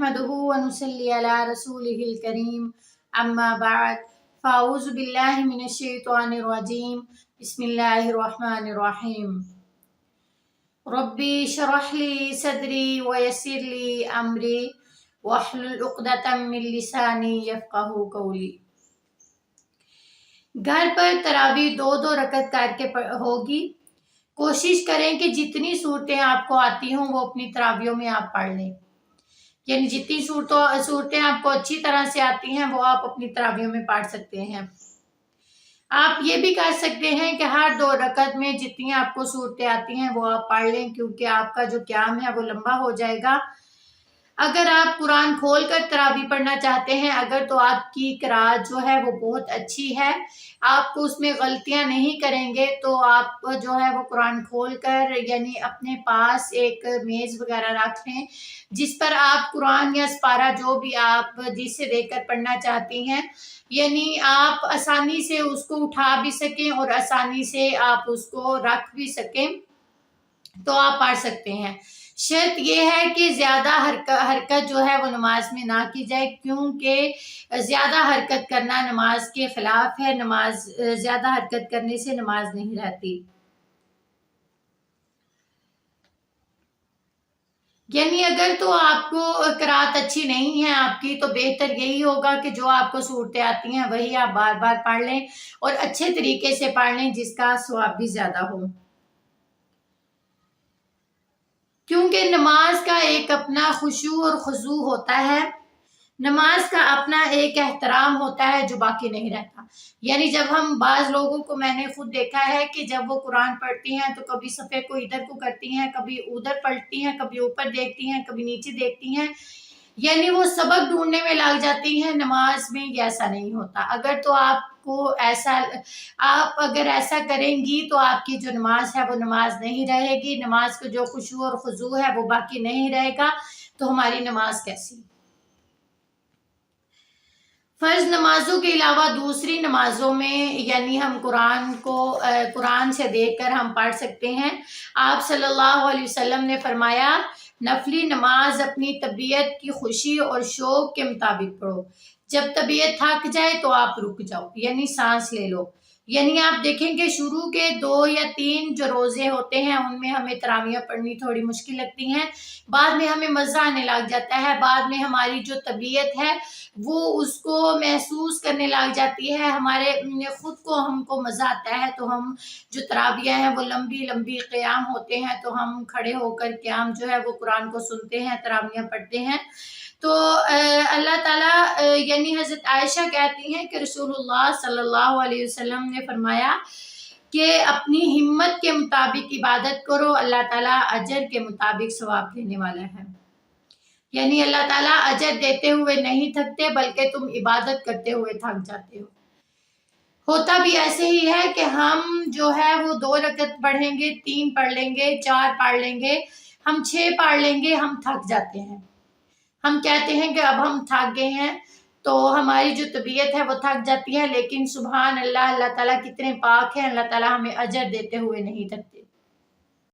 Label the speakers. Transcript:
Speaker 1: नहमदुहु व नुसल्ली अला रसूलिहिल करीम अम्मा बाद फ़ाऊज़ु बिल्लाहि मिनश शैतानिर रजीम बिस्मिल्लाहिर रहमानिर रहीम रब्बी शरह ली सदरी व यस्सिर ली अमरी वहलुल उक़दतम मिन लिसानी यफ़क़हू क़ौली। घर पर तरावी 2-2 रकत करके होगी। कोशिश करें कि जितनी सूरतें आपको आती हों वो अपनी तरावियों में आप पढ़ लें, यानी जितनी सूरतें आपको अच्छी तरह से आती हैं वो आप अपनी तरावियों में पढ़ सकते हैं। आप ये भी कर सकते हैं कि हर 2 रकत में जितनी आपको सूरतें आती हैं वो आप पढ़ लें, क्योंकि आपका जो क़याम है वो लंबा हो जाएगा। अगर आप कुरान खोल कर तरावी पढ़ना चाहते हैं अगर, तो आपकी क़िराअत जो है वो बहुत अच्छी है, आपको उसमें गलतियां नहीं करेंगे, तो आप जो है वो कुरान खोल कर यानी अपने पास एक मेज़ वगैरह रख लें जिस पर आप कुरान या सपारा जो भी आप जिससे देखकर पढ़ना चाहती हैं, यानी आप आसानी से उसको उठा भी सकें और आसानी से आप उसको रख भी सकें, तो आप पढ़ सकते हैं। शर्त ये है कि ज़्यादा हरकत जो है वो नमाज में ना की जाए, क्योंकि ज़्यादा हरकत करना नमाज के खिलाफ है। नमाज ज़्यादा हरकत करने से नमाज नहीं रहती। यानी अगर तो आपको क़िराअत अच्छी नहीं है आपकी, तो बेहतर यही होगा कि जो आपको सूरतें आती हैं वही आप बार बार पढ़ लें और अच्छे तरीके से पढ़ लें जिसका सवाब भी ज़्यादा हो, क्योंकि नमाज का एक अपना खुशू और खुजू होता है, नमाज का अपना एक एहतराम होता है जो बाकी नहीं रहता। यानी जब हम बाज़ लोगों को मैंने खुद देखा है कि जब वो कुरान पढ़ती हैं तो कभी सफ़े को इधर को करती हैं, कभी उधर पलटती हैं, कभी ऊपर देखती हैं, कभी नीचे देखती हैं, यानी वो सबक ढूंढने में लग जाती हैं। नमाज में ये ऐसा नहीं होता। अगर तो आप अगर ऐसा करेंगी तो आपकी जो नमाज है वो नमाज नहीं रहेगी, नमाज का जो खुशू और खुजू है वो बाकी नहीं रहेगा, तो हमारी नमाज कैसी। फ़र्ज़ नमाजों के अलावा दूसरी नमाजों में यानी हम कुरान से देखकर हम पढ़ सकते हैं। आप सल्लल्लाहु अलैहि वसल्लम ने फरमाया, नफली नमाज अपनी तबीयत की खुशी और शौक के मुताबिक पढ़ो। जब तबीयत थक जाए तो आप रुक जाओ, यानी सांस ले लो। यानी आप देखेंगे शुरू के 2 या 3 जो रोज़े होते हैं उनमें हमें तरावियाँ पढ़नी थोड़ी मुश्किल लगती हैं, बाद में हमें मज़ा आने लग जाता है, बाद में हमारी जो तबीयत है वो उसको महसूस करने लग जाती है, हमारे खुद को हमको मज़ा आता है, तो हम जो तरावियाँ हैं वो लंबी लंबी क़याम होते हैं, तो हम खड़े होकर क़याम जो है वो कुरान को सुनते हैं, तरावियाँ पढ़ते हैं। तो अल्लाह ताला यानी हज़रत आयशा कहती हैं कि रसूलुल्लाह सल्लल्लाहु अलैहि वसल्लम ने फरमाया कि अपनी हिम्मत के मुताबिक इबादत करो, अल्लाह ताला अजर के मुताबिक सवाब देने वाला है। यानी अल्लाह ताला अजर देते हुए नहीं थकते, बल्कि तुम इबादत करते हुए थक जाते हो। होता भी ऐसे ही है कि हम जो है वो 2 रकत पढ़ेंगे, 3 पढ़ लेंगे, 4 पढ़ लेंगे, हम 6 पढ़ लेंगे, हम थक जाते हैं। हम कहते हैं कि अब हम थक गए हैं, तो हमारी जो तबीयत है वो थक जाती है, लेकिन सुभान अल्लाह, अल्लाह ताला कितने पाक हैं, अल्लाह ताला हमें अजर देते हुए नहीं थकते।